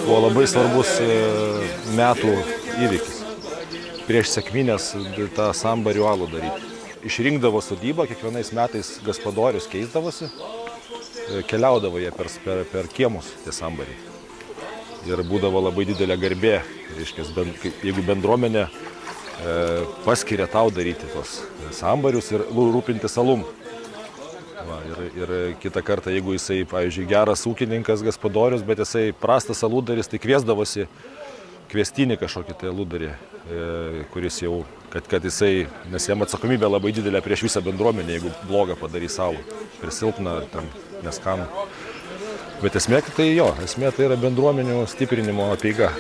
Buvo labai svarbus metų įvykis. Prieš sekmines tą sambarių alų daryti. Išrinkdavo sodybą, kiekvienais metais gaspadorius keisdavosi, keliaudavo jie per kiemus tie sambariai. Ir būdavo labai didelė garbė, reiškia, jeigu bendruomenė paskiria tau daryti tos sambarius ir rūpintis alum. Va, ir kitą kartą, jeigu jisai, pavyzdžiui, geras ūkininkas, gaspadorius, bet jisai prastas aludaris, tai kviesdavosi kviestinį kažkokį tai aludarį, kuris jau, kad jisai, nes jam atsakomybė labai didelė prieš visą bendruomenę, jeigu blogą padarys alų, per silpną ar ten neskanų. Bet esmė tai jo, esmė tai yra bendruomenių stiprinimo apeiga.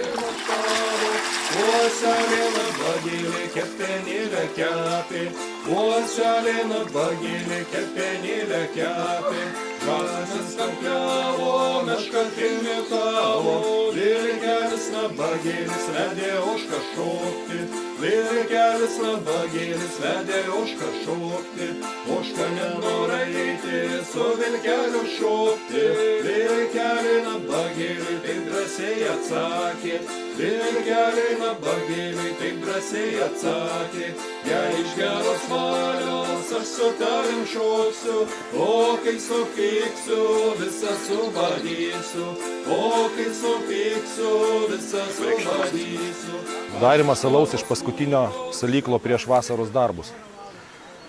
Uoselėna bagilė kepenėlę kepė, žąsis kankliavo, meška trimitavo, lyrikelis nabagėlis vedė ožką šokti, lyrikelis nabagėlis vedė ožką šokti, ožka nenora eiti su vilkeliu šokti, lyrikelį nabagėliui taip drąsiai atsakė, lyrikeliai nabagėliui taip drąsiai atsakė, jei iš geros valios aš su tavim šoksiu, o kai supyksiu, visą subadysiu, o kai supyksiu, visą subadysiu. Darimas alaus iš paskutinio salyklo prieš vasaros darbus,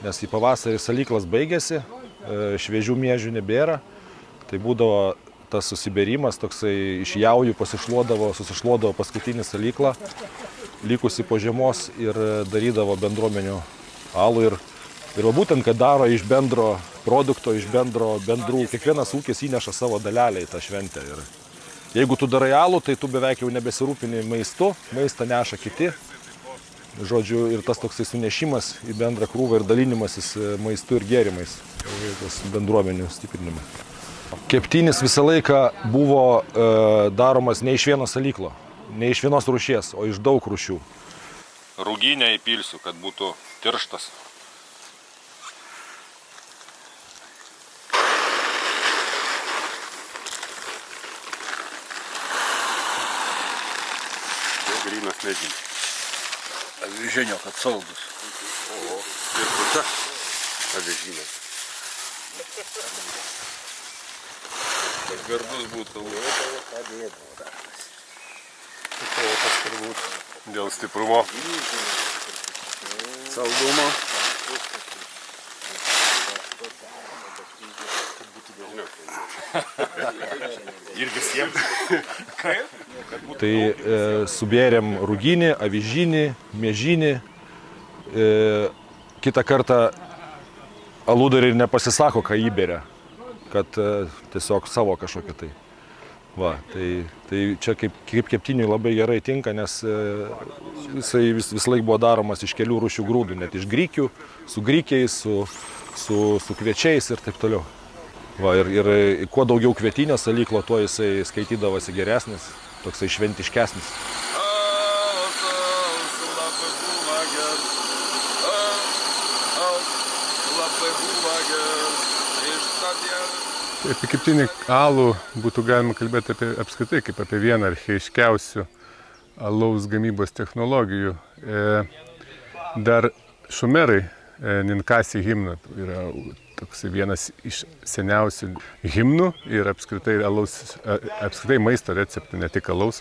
nes į pavasarį salyklas baigėsi, šviežių miežių nebėra, tai būdavo tas susibėrimas, toksai iš jaujų susišluodavo paskutinį salyklą, likusi po žiemos ir darydavo bendruomenių alų. Ir būtent, kad daro iš bendro produkto, iš bendrų, kiekvienas ūkis įneša savo dalelę į tą šventę. Ir jeigu tu darai alų, tai tu beveik jau nebesirūpini maistu, maistą neša kiti. Žodžiu, ir tas toksai sunešimas į bendrą krūvą ir dalinimasis maistu ir gėrimais, tas bendruomenių stiprinimai. Keptinis visą laiką buvo daromas ne iš vieno salyklo, ne iš vienos rūšies, o iš daug rūšių. Rūginę įpilsiu, kad būtų tirštas. Grynas medžinis. Avižinio, kad saldus. O, ir puta avižinė. Kad gardus būtų. Dėl stiprumo. Saldumo. Ir visiems. Tai subėrėm rūginį, avižinį, miežinį. Kitą kartą aludariai nepasisako, ką įberia, kad tiesiog savo kažkokią tai. Va, tai čia kaip keptiniui labai gerai tinka, nes jisai vis laik buvo daromas iš kelių rūšių grūdų, net iš grikių, su grikiais, su kviečiais ir taip toliau. Va, ir kuo daugiau kvietinio salyklo, tuo jisai skaitydavosi geresnis, toksai šventiškesnis. Apie keptinį alų būtų galima kalbėti apskritai kaip apie vieną archaiškiausių alaus gamybos technologijų. Dar šumerai Ninkasi himną yra toks vienas iš seniausių himnų ir apskritai maisto receptų, ne tik alaus.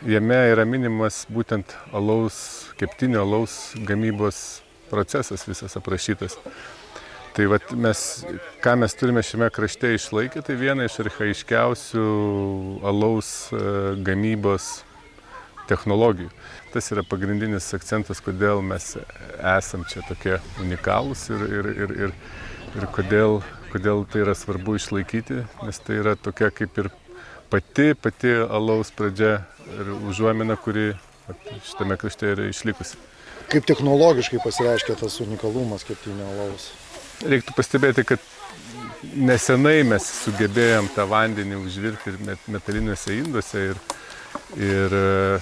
Jame yra minimas būtent keptinio alaus gamybos procesas visas aprašytas. Tai vat ką mes turime šiame krašte išlaikę, tai viena iš archaiškiausių alaus gamybos technologijų. Tas yra pagrindinis akcentas, kodėl mes esam čia tokie unikalūs ir kodėl tai yra svarbu išlaikyti, nes tai yra tokia kaip ir pati alaus pradžia ir užuomina, kuri šitame krašte yra išlikusi. Kaip technologiškai pasireiškia tas unikalumas keptinio alaus? Reiktų pastebėti, kad nesenai mes sugebėjom tą vandenį užvirti ir metaliniuose induose ir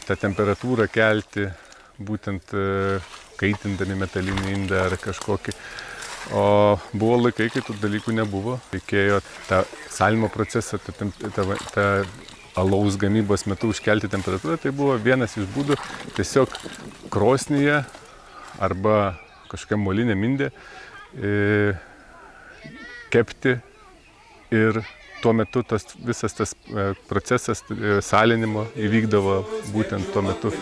tą temperatūrą kelti, būtent kaitindami metalinį indą ar kažkokį. O buvo laikai, kai tų dalykų nebuvo. Reikėjo tą salinimo procesą, tą alaus gamybos metu užkelti temperatūrą. Tai buvo vienas iš būdų tiesiog krosnyje arba kažkokia molinė mindė kepti ir tuo metu visas tas procesas salinimo įvykdavo būtent tuo metu.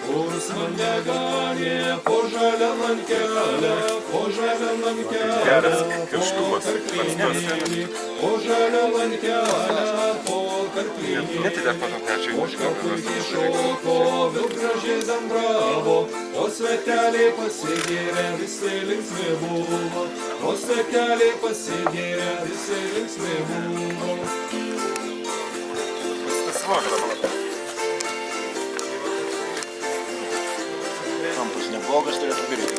Kurs man neganė, po žaliam kelią, po žaliam kelią, po žaliam kelią, po karklinį. Už karklinį šoko, vėl gražiai dambravo, o sveteliai pasigėrė, visi linksmi buvo, o sveteliai pasigėrė, visi linksmi buvo. Kampas neblogas turėtų birti.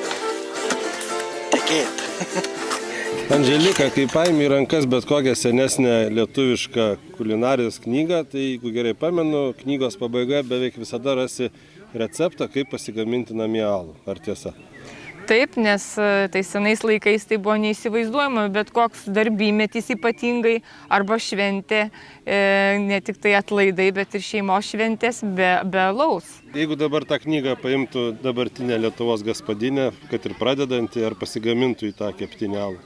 Tekėt. Andželika, kai paimi į rankas bet kokią senesnę lietuvišką kulinarijos knygą, tai jeigu gerai pamenu, knygos pabaiga beveik visada rasi receptą, kaip pasigaminti namie alų. Ar tiesa? Taip, nes tai senais laikais tai buvo neįsivaizduojama, bet koks darbymetis ypatingai arba šventė, ne tik tai atlaidai, bet ir šeimos šventės be alaus. Jeigu dabar tą knygą paimtų dabartinė Lietuvos gaspadinė, kad ir pradedanti, ar pasigamintų į tą keptinę alų?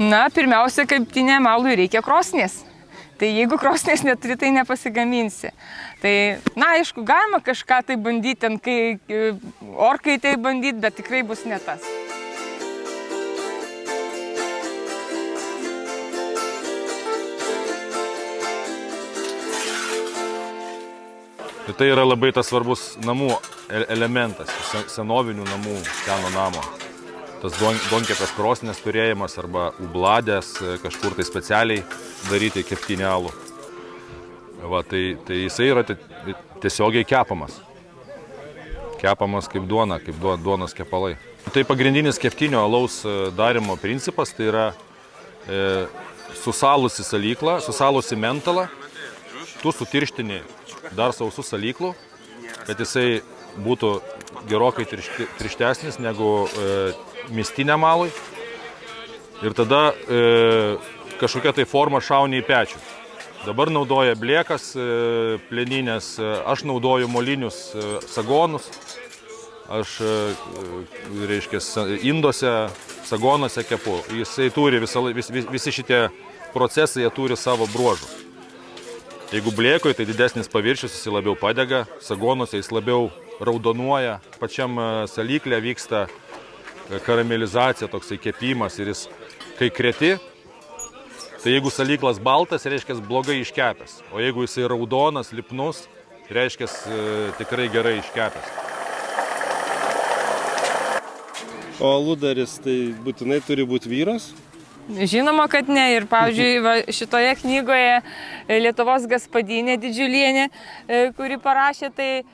Na, pirmiausia, keptiniam alui reikia krosnės. Tai jeigu krosnės neturi, tai nepasigaminsi. Tai, na, aišku, galima kažką tai bandyti, ten, kai orkai tai bandyti, bet tikrai bus ne tas. Tai yra labai tas svarbus namų elementas, senovinių namų, seno namo. Tas duonkepės krosnės turėjimas arba ubladės kažkur tai specialiai daryti keptinį alų. Va, tai jisai yra tiesiogiai kepamas. Kepamas kaip duona, kaip duonos kepalai. Tai pagrindinis keptinio alaus darimo principas, tai yra susalusi salykla, susalusi mentalą, tu sutirštini dar sausų salyklų, kad jisai būtų gerokai tirštesnis negu mistiniam alui. Ir tada kažkokia tai forma šauni į pečių. Dabar naudoja blėkas, plieninės, aš naudoju molinius sagonus. Aš, reiškia, induose, sagonuose kepu. Jisai turi visi šitie procesai, jie turi savo bruožų. Jeigu blėkoje, tai didesnis paviršius, jis labiau padega, sagonuose jis labiau raudonuoja, pačiam salyklė vyksta karamelizacija, toksai kepimas ir jis, kai kreti, tai jeigu salyklas baltas, reiškia blogai iškepęs, o jeigu jisai raudonas, lipnus, reiškia tikrai gerai iškepęs. O aludaris tai būtinai turi būti vyras? Žinoma, kad ne. Ir, pavyzdžiui, šitoje knygoje Lietuvos gaspadinė Didžiulienė, kuri parašė, tai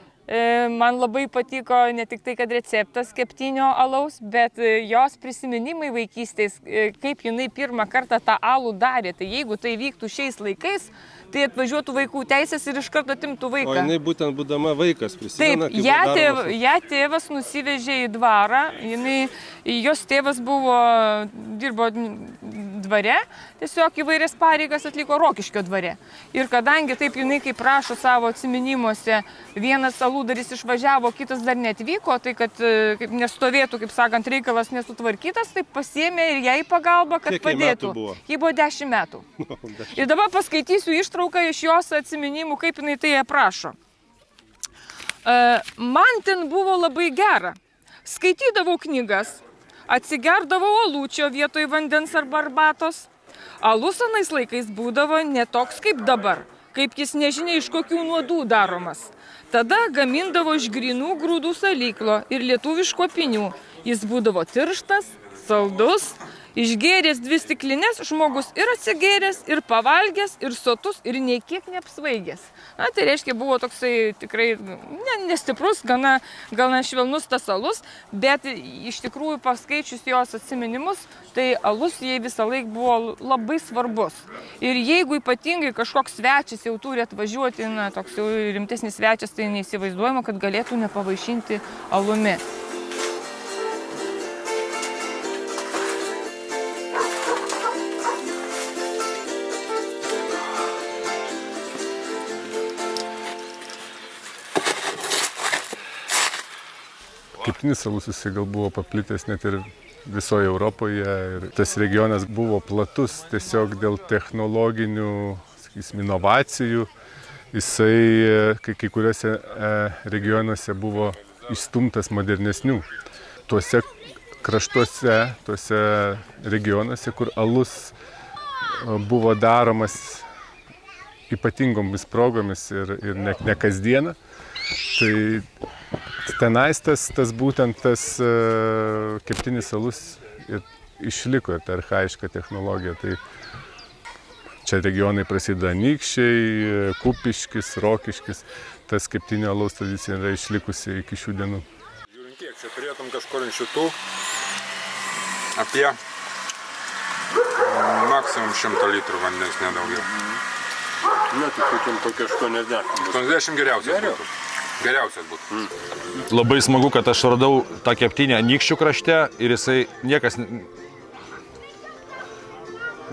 man labai patiko ne tik tai, kad receptas keptinio alaus, bet jos prisiminimai vaikystės, kaip jinai pirmą kartą tą alų darė. Tai jeigu tai vyktų šiais laikais, tai atvažiuotų vaikų teisės ir iš karto atimtų vaiką. O jinai būtent būdama vaikas prisimena, kaip daromas. Ją tėvas nusivežė į dvarą, jos tėvas dirbo dvare, tiesiog įvairias pareigas atliko Rokiškio dvare. Ir kadangi taip jinai, kaip rašo savo atsiminimuose, vienas aludaris išvažiavo, kitas dar neatvyko, tai kad nestovėtų, kaip sakant, reikalas nesutvarkytas, tai pasiėmė ir jai pagalbą, kad padėtų. Ji buvo 10 metų. Ir dabar paskaitysiu ištrauką iš jos atsiminimų, kaip jinai tai aprašo. Man ten buvo labai gera. Skaitydavau knygas, atsigerdavau alūčio vietoj vandens arba arbatos. Alus anais laikais būdavo ne toks kaip dabar, kaip jis nežinia iš kokių nuodų daromas. Tada gamindavo iš grynų grūdų salyklo ir lietuviško pinių. Jis būdavo tirštas, saldus. Išgėręs 2 stiklinės, žmogus ir atsigėręs, ir pavalgęs, ir sotus, ir nei kiek neapsvaigęs. Na, tai reiškia, buvo toksai tikrai nestiprus, gana švelnus tas alus, bet iš tikrųjų paskaičius jos atsiminimus, tai alus jai visą laiką buvo labai svarbus. Ir jeigu ypatingai kažkoks svečias jau turi atvažiuoti, na, toks jau rimtesnis svečias, tai neįsivaizduojama, kad galėtų nepavaišinti alumi. Keptinis alus jisai gal buvo paplitęs net ir visoje Europoje ir tas regionas buvo platus tiesiog dėl technologinių, sakysim, inovacijų. Jisai kai kuriuose regionuose buvo išstumtas modernesnių. Tuose kraštuose, tuose regionuose, kur alus buvo daromas ypatingomis progomis ir ne kasdieną, tai tenais tas būtent tas keptinis alus ir išliko ir ta archaiška technologija. Tai čia regionai prasideda Anykščiai, Kupiškis, Rokiškis. Tas keptinio alaus tradicija yra išlikusi iki šių dienų. Žiūrint kiek, čia turėtum kažkur ant šitų apie maksimum 100 litrų vandens, nedaugiau. Na, tai sakykim, kokia 80. 80 geriausias būtų. Geriausias būtų. Labai smagu, kad aš radau tą keptinę Anykščių krašte ir jisai niekas,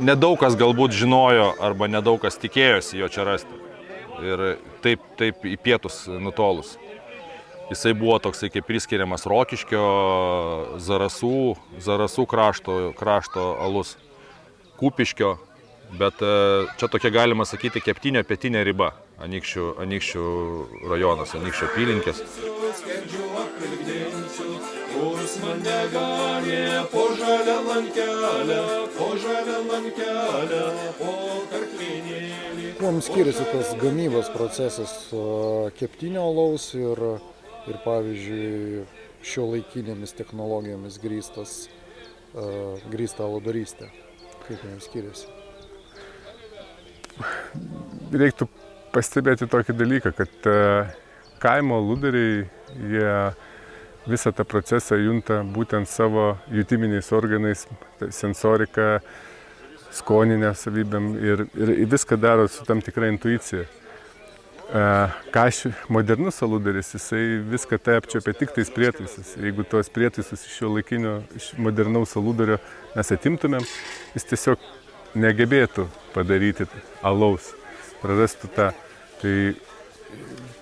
nedaug kas galbūt žinojo arba nedaug kas tikėjosi jo čia rasti. Ir taip į pietus nutolus. Jisai buvo toksai kaip priskiriamas Rokiškio, Zarasų krašto alus, Kupiškio, bet čia tokia galima sakyti keptinė pietinė riba, Anykščių rajonas, Anykščių apylinkės. Kuom skiriasi tas gamybos procesas keptinio alaus ir pavyzdžiui, šiuolaikinėmis technologijomis grįsta aladarystė? Kaip jiems skiriasi? Reiktų pastebėti tokį dalyką, kad kaimo aludariai, jie visą tą procesą junta būtent savo jutiminiais organais, sensorika, skoninė savybėm ir viską daro su tam tikra intuicija. Modernus aludaris, jisai viską tai apčiopia tik tais prietaisais. Jeigu tuos prietaisus iš šiuolaikinio, iš modernaus aludario mes atimtumėm, jis tiesiog negebėtų padaryti alaus, prarastų tą. Tai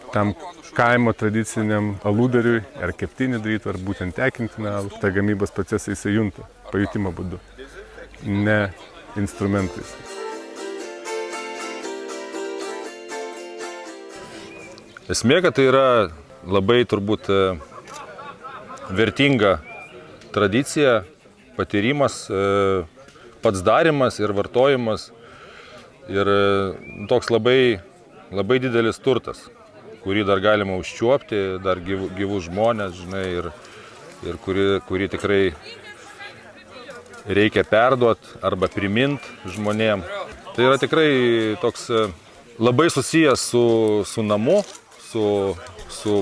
tam kaimo tradiciniam aludariui, ar keptinį darytų, ar būtent tekintiną alų, tą gamybos procesą jisai junta pajutimo būdu, ne instrumentais. Esmė, kad tai yra labai turbūt vertinga tradicija, patyrimas, pats darimas ir vartojimas ir toks labai didelis turtas, kurį dar galima užčiuopti, dar gyvus žmonės, žinai, ir kurį tikrai reikia perduoti arba primint žmonėm. Tai yra tikrai toks labai susijęs su namu, su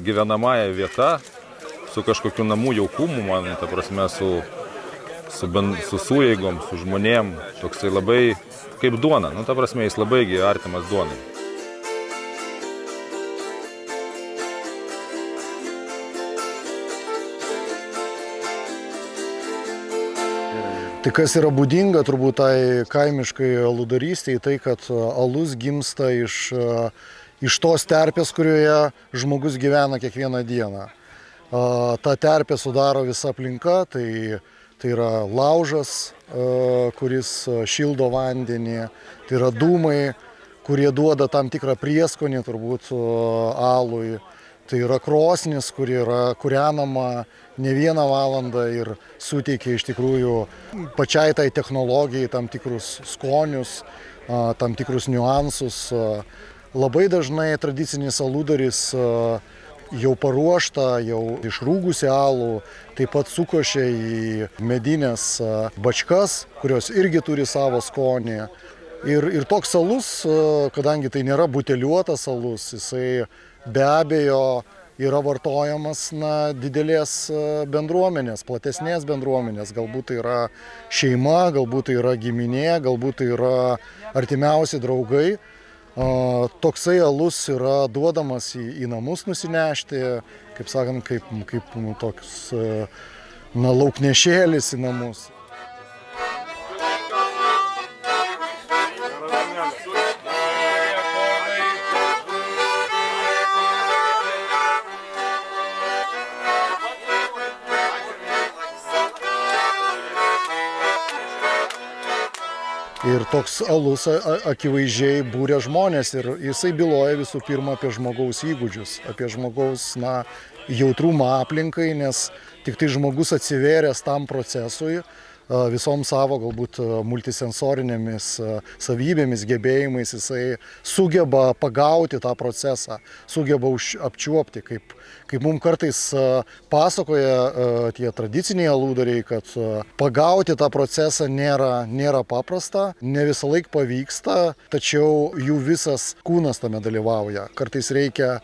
gyvenamąja vieta, su kažkokiu namų jaukumu, man, ta prasme, su sueigom, su žmonėm, toksai labai kaip duona, ta prasme, jis labai artimas duonai. Tai kas yra būdinga turbūt tai kaimiškai aludarystei, tai kad alus gimsta iš tos terpės, kurioje žmogus gyvena kiekvieną dieną. Ta terpė sudaro visa aplinka, tai yra laužas, kuris šildo vandenį, tai yra dūmai, kurie duoda tam tikrą prieskonį turbūt alui. Tai yra krosnis, kuri yra kūrenama ne 1 valandą ir suteikia iš tikrųjų pačiai tai technologijai tam tikrus skonius, tam tikrus niuansus. Labai dažnai tradicinis aludaris jau paruoštą, jau išrūgusi alų, taip pat sukošia į medinės bačkas, kurios irgi turi savo skonį. Ir toks alus, kadangi tai nėra buteliuotas alus, jisai be abejo yra vartojamas didelės bendruomenės, platesnės bendruomenės. Galbūt tai yra šeima, galbūt tai yra giminė, galbūt tai yra artimiausi draugai. Toksai alus yra duodamas į namus nusinešti, kaip sakant, kaip toks lauknešėlis į namus. Ir toks alus akivaizdžiai būrė žmonės ir jisai byloja visų pirma apie žmogaus įgūdžius, apie žmogaus jautrumą aplinkai, nes tik tai žmogus atsivėręs tam procesui, visom savo galbūt multisensorinėmis savybėmis, gebėjimais, jisai sugeba pagauti tą procesą, sugeba apčiuopti, kaip mums kartais pasakoja tie tradiciniai aludariai, kad pagauti tą procesą nėra paprasta, ne visą laiką pavyksta, tačiau jų visas kūnas tame dalyvauja. Kartais reikia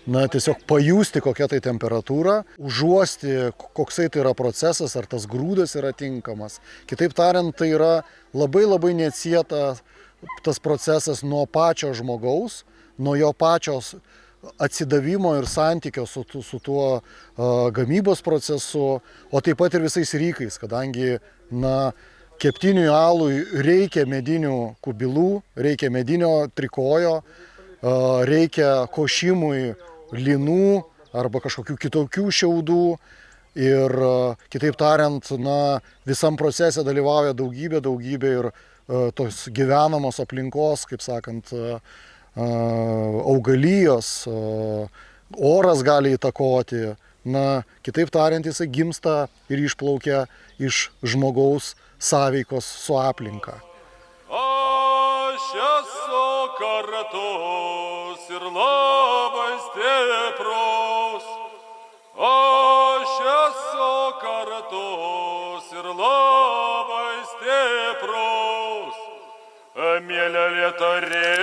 tiesiog pajusti, kokia tai temperatūra, užuosti, koksai tai yra procesas, ar tas grūdas yra tinkamas. Kitaip tariant, tai yra labai neatsieta tas procesas nuo pačio žmogaus, nuo jo pačios atsidavimo ir santykio su tuo gamybos procesu, o taip pat ir visais rykais, kadangi keptiniui alui reikia medinių kubilų, reikia medinio trikojo, reikia košimui linų arba kažkokių kitokių šiaudų ir kitaip tariant, visam procese dalyvauja daugybė ir tos gyvenamos aplinkos, kaip sakant, augalijos, oras gali įtakoti. Kitaip tariant, jisai gimsta ir išplaukia iš žmogaus sąveikos su aplinka. Aš esu kartus ir labai stiprus. Aš esu kartus ir labai stiprus. Mielelė tarė,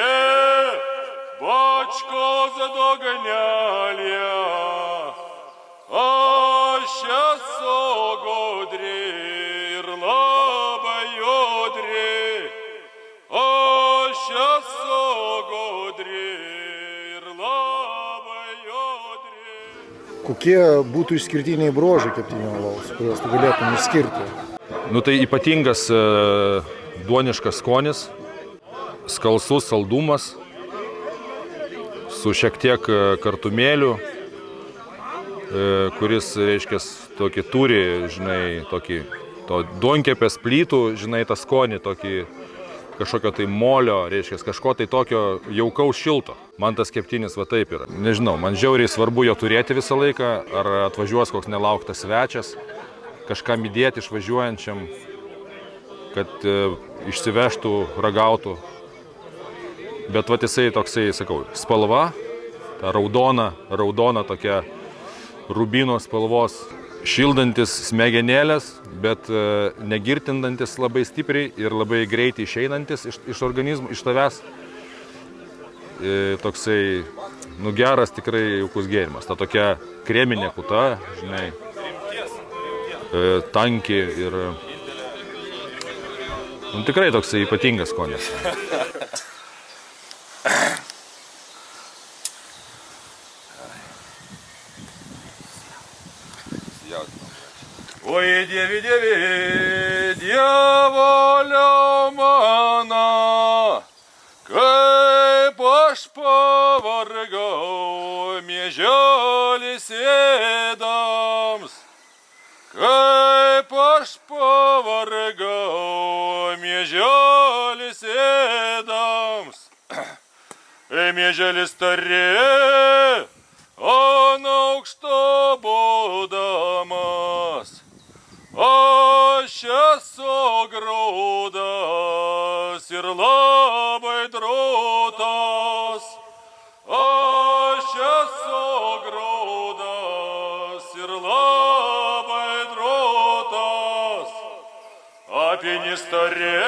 bačkos doganelė. Aš esu gudri ir labai judri. Aš esu gudri ir labai judri. Kokie būtų išskirtiniai bruožai keptinio alaus, kuriuos tu galėtum išskirti? Tai ypatingas duoniškas skonis, skalsus saldumas, su šiek tiek kartumėliu, kuris, reiškia, tokį turi, tokį duonkepės plytų, tą skonį, tokį kažkokio tai molio, reiškia, kažko tai tokio jaukaus šilto. Man tas keptinis taip yra. Nežinau, man žiauriai svarbu jo turėti visą laiką, ar atvažiuos koks nelauktas svečias, kažkam įdėti išvažiuojančiam, kad išsivežtų, ragautų. Bet jisai toksai, sakau, spalva, ta raudona tokia rubino spalvos, šildantis smegenėlės, bet negirtindantis labai stipriai ir labai greitai išeinantis iš organizmo, iš tavęs. Toksai, geras tikrai jaukus gėrimas. Ta tokia kreminė puta, tanki ir tikrai toksai ypatingas skonis. Oi, Dievi, dievolio mano, kaip aš pavargau mieželis ėdams, kaip aš pavargau mieželis ėdams. Mieželis tarė, ant aukšto būdamas, aš esu grūdas ir labai drūtas. Aš esu grūdas ir labai drūtas. Apinis tarė,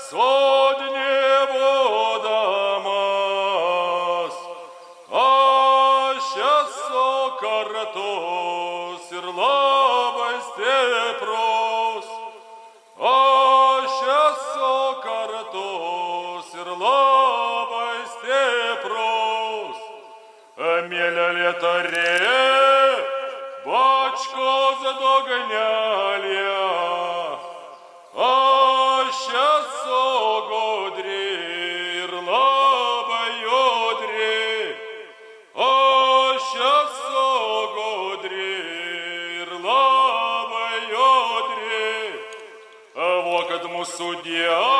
sodinė būdamas, aš esu kartus ir labai stiprus. Aš esu kartus ir labai stiprus. Mielelė tarė, bačkos doganelė. Aš esu gudri ir labai judri. Aš esu gudri ir labai judri. Kad mūsų Dievas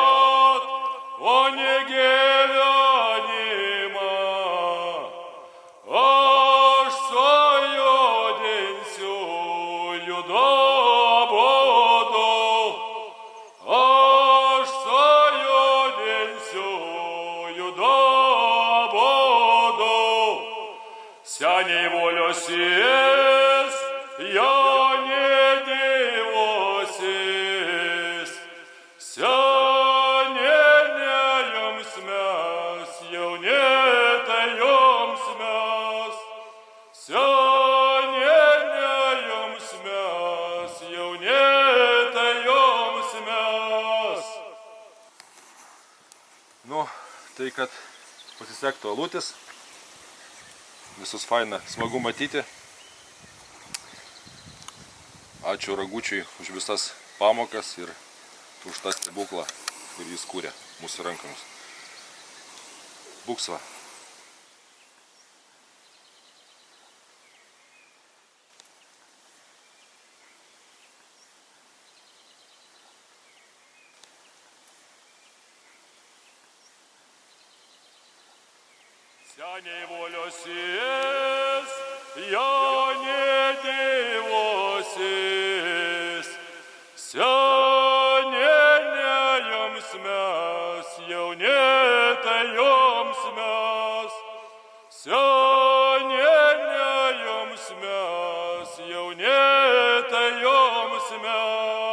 Seniai voliosies, jauni divosis. Seniai joms mes, jauni tai joms mes. Seniai joms mes, jauni tai joms mes. Nu, tai kad pasisektų alutis. Visus faina, smagu matyti. Ačiū Ragučiui už visas pamokas ir už tą stebuklą, kurį jis kūrė mūsų rankomis. Buksva. Seniai voliosies, jauni divosis. Seniai joms mes, jauni tai joms mes. Seniai joms mes, jauni tai joms mes.